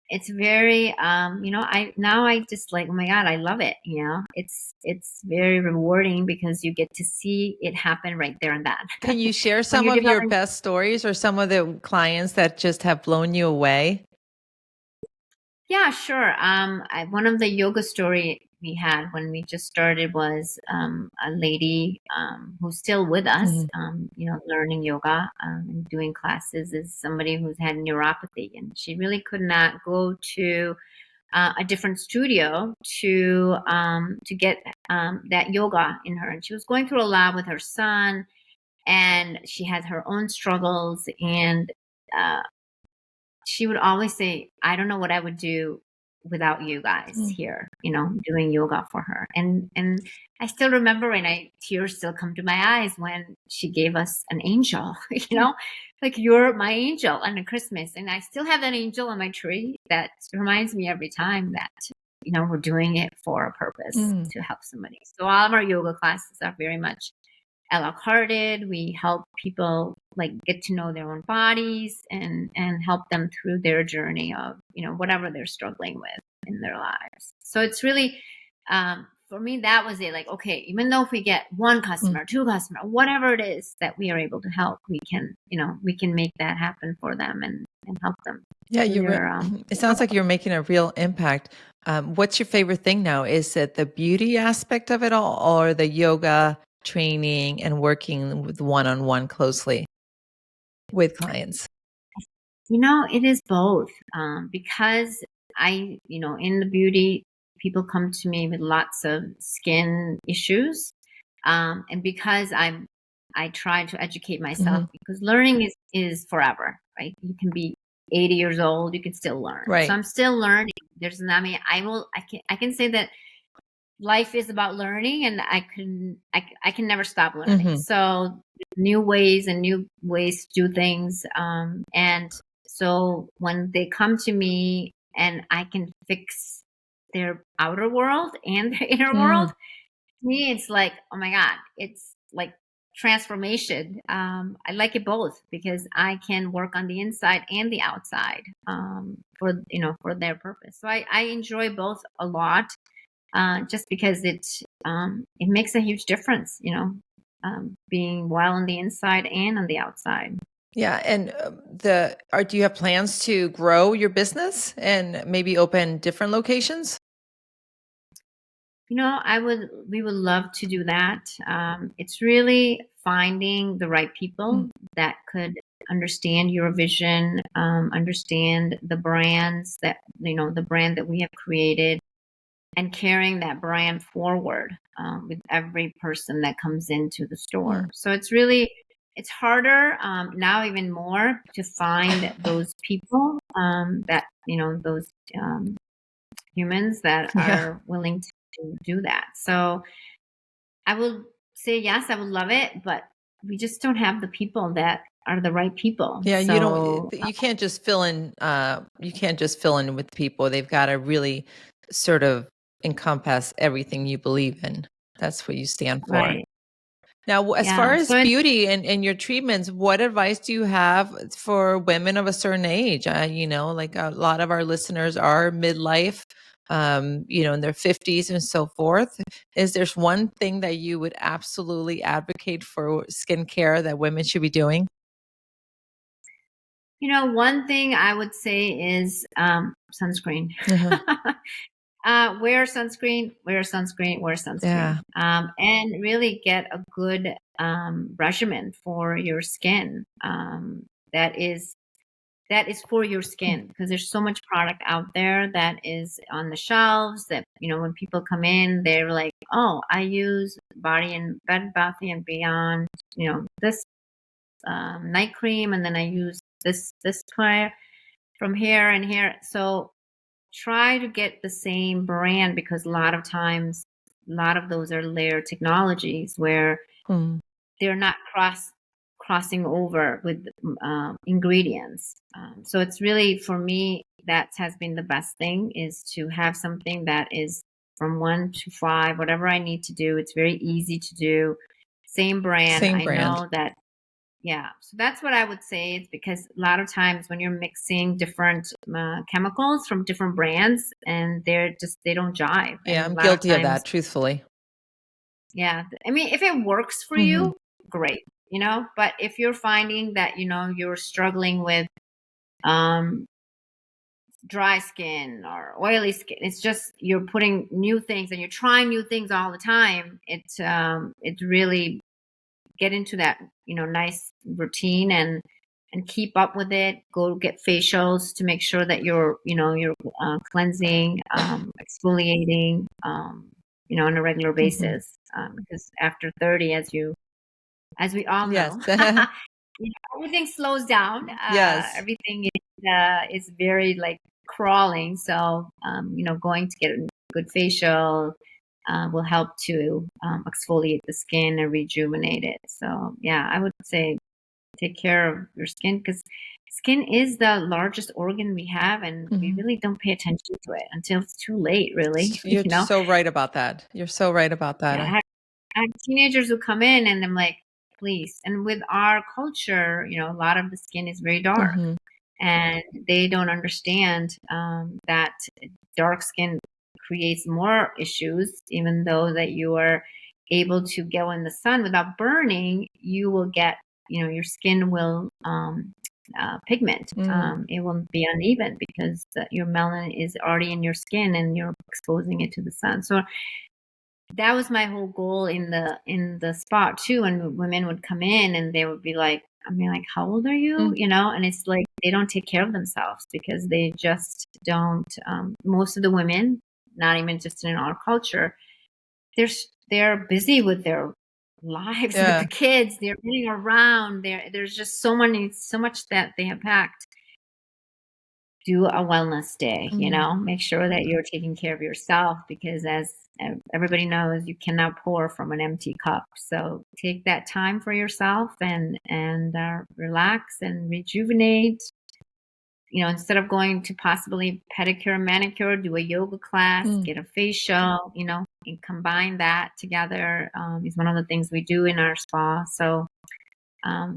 it's very I just like, oh my God, I love it. It's very rewarding because you get to see it happen right there and then. Can you share When some you're of your developing. best stories or some of the clients that just have blown you away? Yeah, sure. One of the yoga story we had when we just started was a lady who's still with us, Hmm. learning yoga and doing classes, is somebody who's had neuropathy, and she really could not go to a different studio to get that yoga in her. And she was going through a lot with her son, and she had her own struggles, and uh, she would always say, I don't know what I would do without you guys here, doing yoga for her. And I still remember, and tears still come to my eyes when she gave us an angel, like, you're my angel on a Christmas. And I still have that angel on my tree that reminds me every time that, we're doing it for a purpose Mm. to help somebody. So all of our yoga classes are very much a la carte. We help people like get to know their own bodies and help them through their journey of, whatever they're struggling with in their lives. So it's really, for me, that was it. Like, okay, even though if we get one Mm. customer, two customer, whatever it is that we are able to help, we can make that happen for them and help them Yeah, through their, it sounds like you're making a real impact. What's your favorite thing now? Is it the beauty aspect of it all, or the yoga training and working with one-on-one closely with clients? it is both. Because in the beauty, people come to me with lots of skin issues. And because I try to educate myself, Mhm. because learning is forever, right? You can be 80 years old, you can still learn. So Right. I'm still learning. I can say that life is about learning, and I can never stop learning. Mhm. So new ways and new ways to do things. And so when they come to me and I can fix their outer world and their inner world, Mm. to me it's like, oh my God, it's like transformation. I like it both because I can work on the inside and the outside, for their purpose. So I enjoy both a lot, just because it makes a huge difference, being well on the inside and on the outside. Yeah, and, do you have plans to grow your business and maybe open different locations? We would love to do that. It's really finding the right Mm. people that could understand your vision, understand the brands the brand that we have created, and carrying that brand forward, with every person that comes into the store. Mm. So it's harder, now even more to find those people, those um, humans that Yeah. are willing to do that. So I would say yes, I would love it, but we just don't have the people that are the right people. Yeah, you don't So you can't just fill in with people. They've gotta really sort of encompass everything you believe in. That's what you stand for. right, Now, as far yeah. as So it's beauty and your treatments, what advice do you have for women of a certain age? Like a lot of our listeners are midlife, in their 50s and so forth. Is there one thing that you would absolutely advocate for skincare that women should be doing? one thing I would say is, sunscreen. Uh-huh. Wear sunscreen, wear sunscreen, wear sunscreen, Yeah. and really get a good, regimen for your skin. That is that is for your Mm. skin, because there's so much product out there that is on the shelves that, when people come in, they're like, oh, I use Body and Bed Bath and Beyond, this, night cream, and then I use this toy from here and here. So try to get the same brand, because a lot of times, a lot of those are layered technologies where Mm. they're not crossing over with, ingredients. So it's really, for me, that has been the best thing, is to have something that is from 1 to 5, whatever I need to do. It's very easy to do. Same brand. Same I brand. know that. Yeah, so that's what I would say. It's because a lot of times when you're mixing different, chemicals from different brands, and they don't jive, Yeah, and I'm a lot of guilty of times, that, truthfully. yeah. I mean, if it works for Mhm. you, great. But if you're finding that you're struggling with, um, dry skin or oily skin, it's just you're putting new things and you're trying new things all the time. It really get into that nice routine and keep up with it. Go get facials to make sure that you're cleansing, exfoliating, on a regular Mhm. basis, because after 30, as we all Yes. know, everything slows down. Yes. Everything is very like crawling. So, going to get a good facial, will help to, exfoliate the skin and rejuvenate it. So, yeah, I would say take care of your skin, because skin is the largest organ we have, and we Mhm. really don't pay attention to it until it's too late, really. You're so right about that. You're so right about that. Yeah, teenagers who come in and I'm like, please. And with our culture, a lot of the skin is very dark, Mhm. and they don't understand that dark skin creates more issues. Even though that you are able to go in the sun without burning, you will get, your skin will pigment. Mm. It will be uneven because your melanin is already in your skin and you're exposing it to the sun. So that was my whole goal in the spot too. And women would come in and they would be like, I mean, like, how old are you? Mm. And it's like they don't take care of themselves because they just don't. Most of the women, not even just in our culture, they're busy with their lives, with the Yeah. kids. They're running around. There's just so much that they have packed. Do a wellness day, Mm. make sure that you're taking care of yourself, because as everybody knows, you cannot pour from an empty cup. So take that time for yourself and relax and rejuvenate. Instead of going to possibly pedicure and manicure, do a yoga class, Mm. get a facial, and combine that together is one of the things we do in our spa. So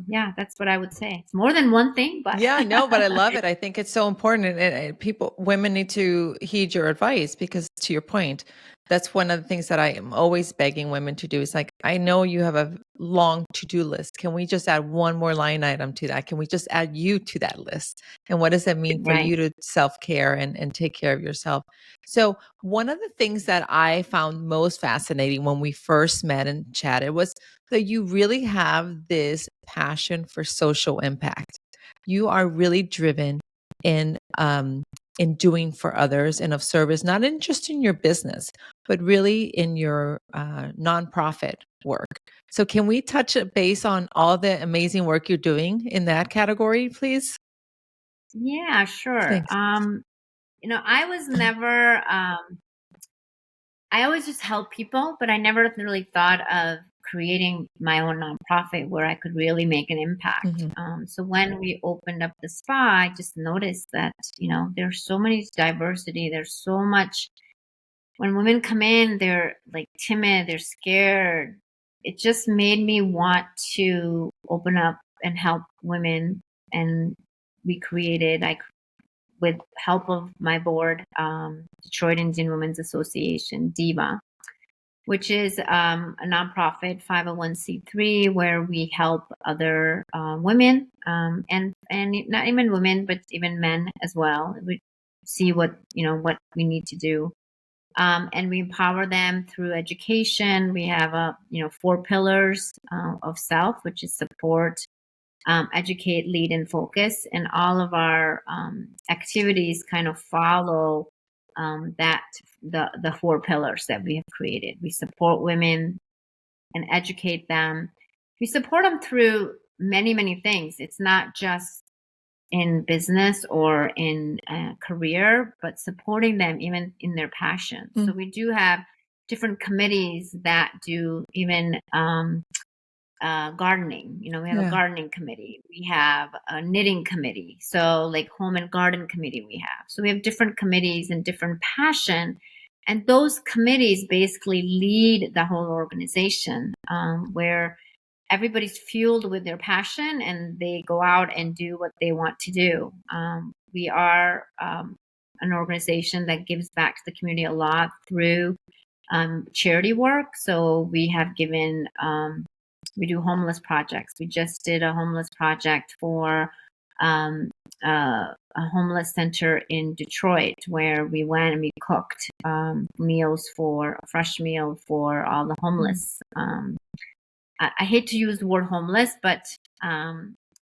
yeah, that's what I would say. It's more than one thing, but Yeah, no, but I love it. I think it's so important, and women need to heed your advice because, to your point, that's one of the things that I am always begging women to do. Is like, I know you have a long to-do list. Can we just add one more line item to that? Can we just add you to that list? And what does that mean for right. you to self-care and take care of yourself? So one of the things that I found most fascinating when we first met and chatted was that you really have this passion for social impact. You are really driven in doing for others and of service, not in just in your business, but really in your nonprofit work. So, can we touch a base on all the amazing work you're doing in that category, please? Yeah, sure. Thanks. I was never, I always just help people, but I never really thought of creating my own nonprofit where I could really make an impact. Hmm. So when we opened up the spa, I just noticed that, there's so many diversity. There's so much. When women come in, they're like timid, they're scared. It just made me want to open up and help women. And we created, with help of my board, Detroit Indian Women's Association, DIVA, which is a nonprofit 501(c)(3) where we help other women, and not even women, but even men as well. We see what we need to do, and we empower them through education. We have 4 pillars of self, which is support, educate, lead, and focus. And all of our activities kind of follow that the 4 pillars that we have created. We support women and educate them. We support them through many, many things. It's not just in business or in career, but supporting them even in their passion. So Mm. we do have different committees that do even gardening. We have a Yeah. gardening committee. We have a knitting committee. So like home and garden committee we have. So we have different committees and different passion. And those committees basically lead the whole organization, where everybody's fueled with their passion and they go out and do what they want to do. We are an organization that gives back to the community a lot through charity work. So we do homeless projects. We just did a homeless project for a homeless center in Detroit where we went and we cooked a fresh meal for all the Mm. homeless. I hate to use the word homeless, but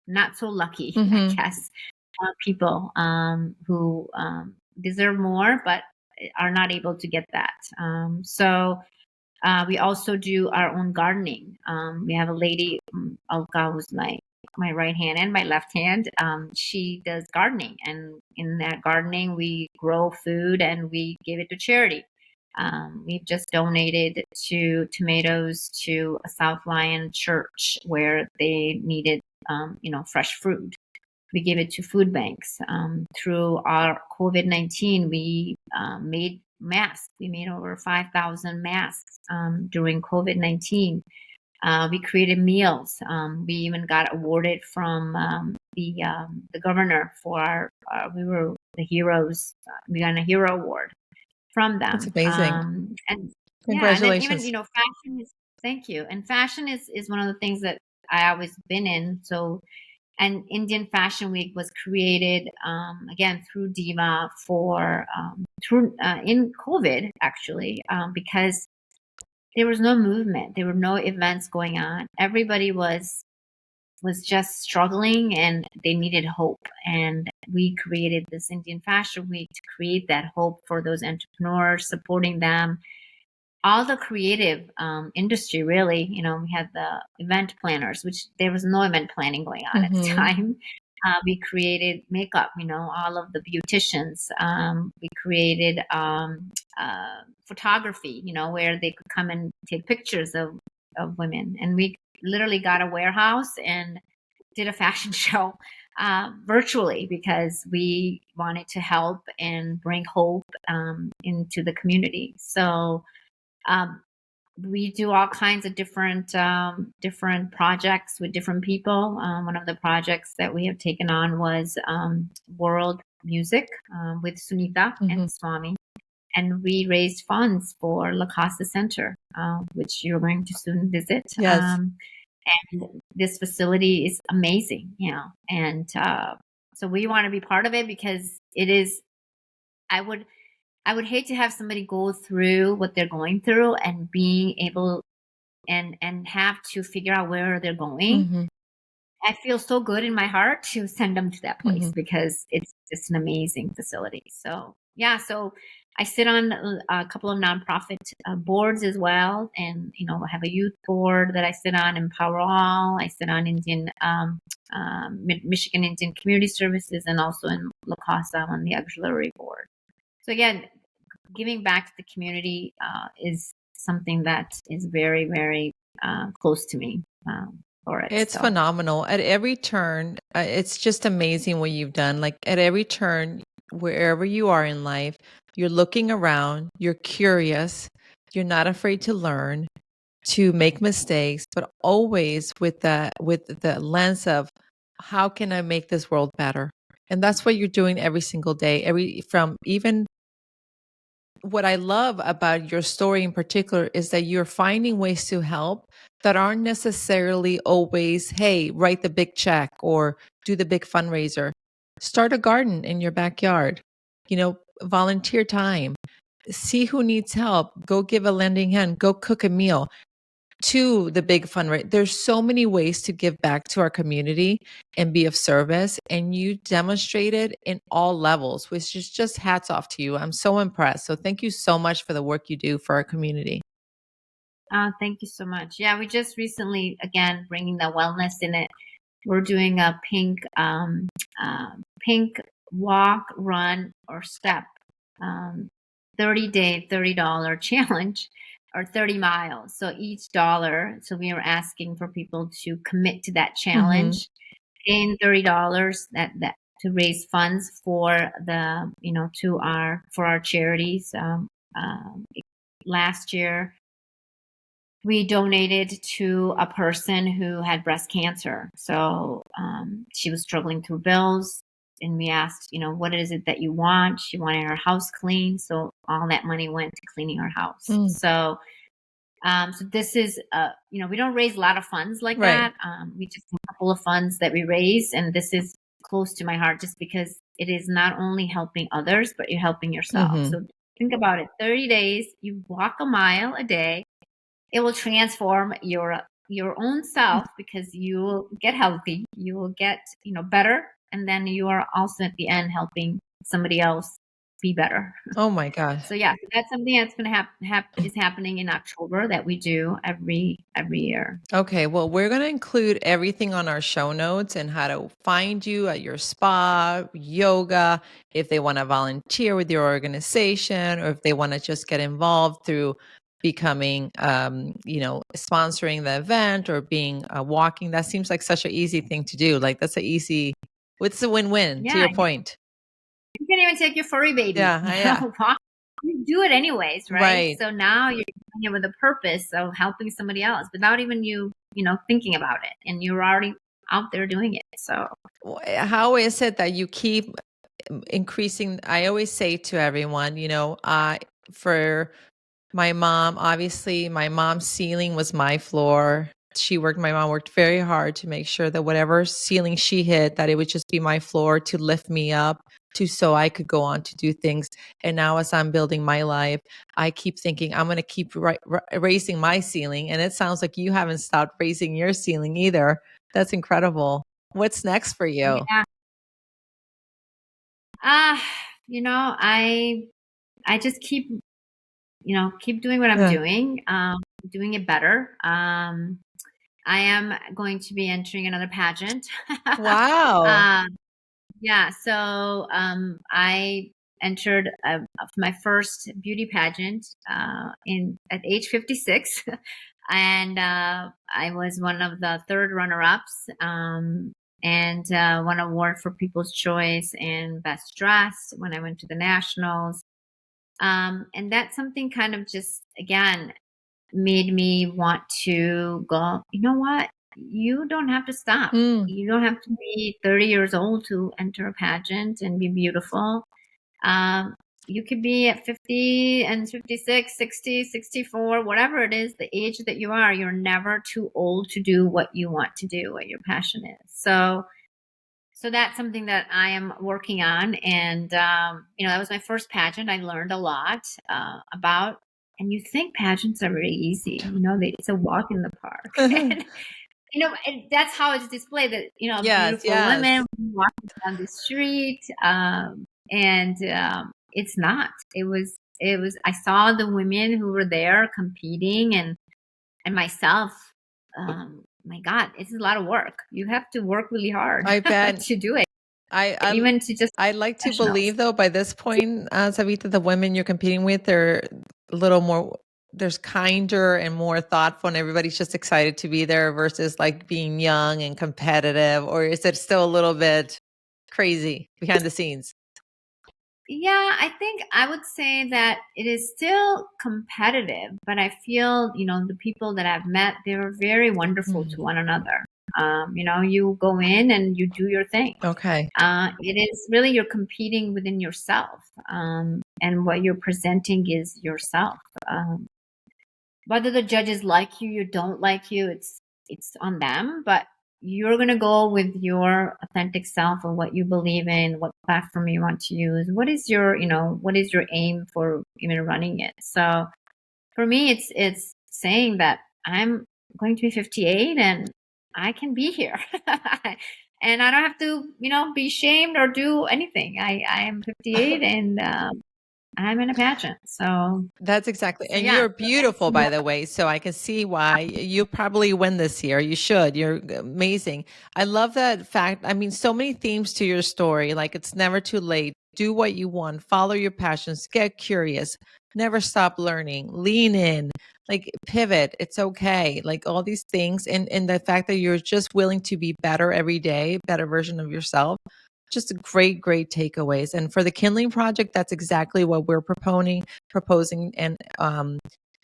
not so lucky, I Hmm. guess, people who deserve more but are not able to get that. So we also do our own gardening. We have a lady, Olga, who's my right hand and my left hand. She does gardening, and in that gardening, we grow food and we give it to charity. We've just donated tomatoes to a South Lyon church where they needed, fresh fruit. We give it to food banks. Through our COVID-19, we made masks. We made over 5,000 masks during COVID-19. We created meals. We even got awarded from the governor for we were the heroes. We got a hero award from That's them. amazing. And yeah, and then even, Congratulations. fashion is, thank you. And fashion is one of the things that I always been in. So, and Indian Fashion Week was created again through Diva for through in COVID actually, because there was no movement, there were no events going on. Everybody was just struggling and they needed hope. And we created this Indian Fashion Week to create that hope for those entrepreneurs, supporting them. All the creative industry, really, we had the event planners, which there was no event planning going on at the Mm-hmm. time. We created makeup, all of the beauticians. We created photography, where they could come and take pictures of women. And we literally got a warehouse and did a fashion show virtually because we wanted to help and bring hope into the community. So um, we do all kinds of different projects with different people. One of the projects that we have taken on was world music with Sunita Mm-hmm. and Swami, and we raised funds for La Casa Center, which you're going to soon visit. Yes. And this facility is amazing, and so we want to be part of it because it is. I would hate to have somebody go through what they're going through and being able and have to figure out where they're going. Mm-hmm. I feel so good in my heart to send them to that Mm-hmm. place because it's just an amazing facility. So yeah, so I sit on a couple of nonprofit boards as well, and I have a youth board that I sit on, Empower All. I sit on Michigan Indian Community Services, and also in La Casa on the auxiliary board. So again, giving back to the community is something that is very, very close to me for it. It's So phenomenal. At every turn, it's just amazing what you've done. Like at every turn, wherever you are in life, you're looking around, you're curious, you're not afraid to learn, to make mistakes, but always with the lens of how can I make this world better? And that's what you're doing every single day. Every from even what I love about your story in particular is that you're finding ways to help that aren't necessarily always, hey, write the big check or do the big fundraiser. Start a garden in your backyard, volunteer time, see who needs help, go give a lending hand, go cook a meal to the big fundraiser. There's so many ways to give back to our community and be of service. And you demonstrated in all levels, which is just hats off to you. I'm so impressed. So thank you so much for the work you do for our community. thank you so much. Yeah, we just recently, again, bringing the wellness in it. We're doing a pink walk, run, or step 30-day, $30 challenge or 30 miles. So each dollar, so we are asking for people to commit to that Mm-hmm. challenge, paying $30 that to raise funds for the, for our charities. Last year, we donated to a person who had breast cancer. So she was struggling through bills. And we asked, what is it that you want? She wanted her house clean. So all that money went to cleaning her house. Mm, So this is, we don't raise a lot of funds like right. that. We just have a couple of funds that we raise. And this is close to my heart just because it is not only helping others, but you're helping yourself. Mm-hmm. So think about it. 30 days, you walk a mile a day. It will transform your own self because you will get healthy, you will get better, and then you are also at the end helping somebody else be better. Oh my God. So yeah, so that's something that's going to is happening in October that we do every year. Okay, well, we're going to include everything on our show notes and how to find you at your spa, yoga, if they want to volunteer with your organization, or if they want to just get involved through becoming, sponsoring the event or being walking. That seems like such an easy thing to do. Like that's it's a win-win to Yeah, your point. you can even take your furry baby, Yeah, yeah. walk you do it anyways, right? Right. So now you're doing it with a purpose of helping somebody else without even you thinking about it, and you're already out there doing it. So How is it that you keep increasing? I always say to everyone, for my mom, obviously, my mom's ceiling was my floor. My mom worked very hard to make sure that whatever ceiling she hit, that it would just be my floor to lift me up so I could go on to do things. And now as I'm building my life, I keep thinking I'm going to keep raising my ceiling. And it sounds like you haven't stopped raising your ceiling either. That's incredible. What's next for you? yeah, ah, I just keep doing what I'm Yeah. doing it better. I am going to be entering another pageant. Wow. um, Yeah, so I entered my first beauty pageant in at age 56, and I was one of the third runner-ups, and won an award for People's Choice and Best Dress when I went to the nationals. And that's something kind of just again made me want to go. You know what? You don't have to stop. Mm. You don't have to be 30 years old to enter a pageant and be beautiful. Um, you could be at 50 and 56, 60, 64, whatever it is, the age that you are, you're never too old to do what you want to do, what your passion is. So that's something that I am working on. And, that was my first pageant. I learned a lot about, and you think pageants are very easy, it's a walk in the park. And that's how it's displayed that, Yes, beautiful yes. women walking down the street. And it's not, I saw the women who were there competing and myself, my God, it's a lot of work. You have to work really hard I bet. to do it, I I even to just I like to professionals. believe though by this point, Savita, the women you're competing with, they're a little more there's kinder and more thoughtful, and everybody's just excited to be there versus like being young and competitive, or is it still a little bit crazy behind the scenes? Yeah, I think I would say that it is still competitive, but I feel, the people that I've met, they were very wonderful to Mhm. one another. You go in and you do your thing. Okay. It is really you're competing within yourself, and what you're presenting is yourself. Whether the judges like you, don't like you, it's on them. But you're gonna go with your authentic self and what you believe in, what platform you want to use. What is your aim for even running it? So for me, it's saying that I'm going to be 58 and I can be here. And I don't have to, be shamed or do anything. I am 58 and I'm in a pageant. That's exactly. So And yeah. you're So that's beautiful, by the way. So I can see why you probably win this year. You should. You're amazing. I love that fact. I mean, so many themes to your story. Like it's never too late. Do what you want, follow your passions, get curious, never stop learning, lean in, like pivot. It's okay. Like all these things. And the fact that you're just willing to be better every day, better version of yourself. Just great takeaways. And for the Kindling Project, that's exactly what we're proposing and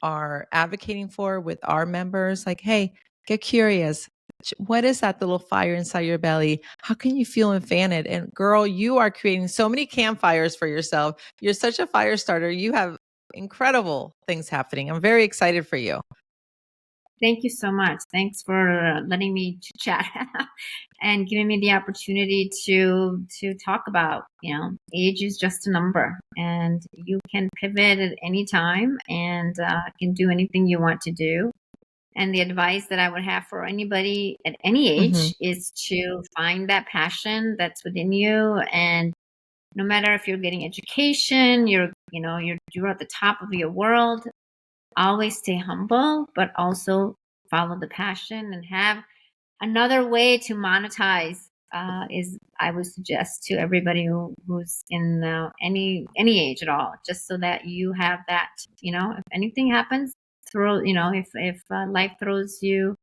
are advocating for with our members. Like, hey, get curious. What is that little fire inside your belly? How can you feel and fan it? And girl, you are creating so many campfires for yourself. You're such a fire starter. You have incredible things happening. I'm very excited for you. Thank you so much. Thanks for letting me chat and giving me the opportunity to talk about, age is just a number, and you can pivot at any time and can do anything you want to do. And the advice that I would have for anybody at any Hmm. age is to find that passion that's within you. And no matter if you're getting education, you're at the top of your world, always stay humble, but also follow the passion and have another way to monetize. Is I would suggest to everybody who's in any age at all, just so that you have that. If anything happens, if life throws you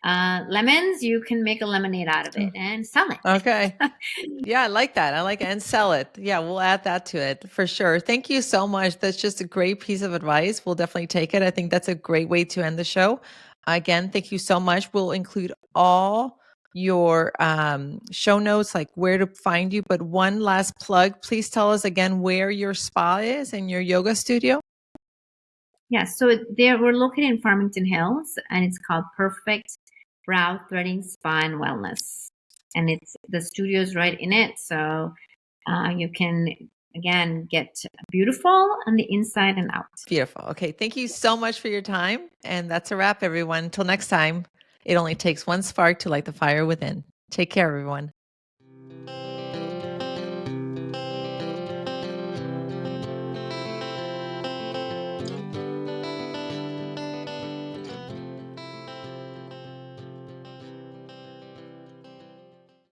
Lemons, you can make a lemonade out of it and sell it. Okay. Yeah, I like that. I like it. And sell it. Yeah, we'll add that to it for sure. Thank you so much. That's just a great piece of advice. We'll definitely take it. I think that's a great way to end the show. Again, thank you so much. We'll include all your show notes, like where to find you. But one last plug, please tell us again where your spa is and your yoga studio. Yeah, so we're located in Farmington Hills, and it's called Perfect Brow Threading Spa and Wellness, and it's the studio's right in it, so you can again get beautiful on the inside and out. Beautiful. Okay, thank you so much for your time, and that's a wrap, everyone. Until next time, it only takes one spark to light the fire within. Take care, everyone.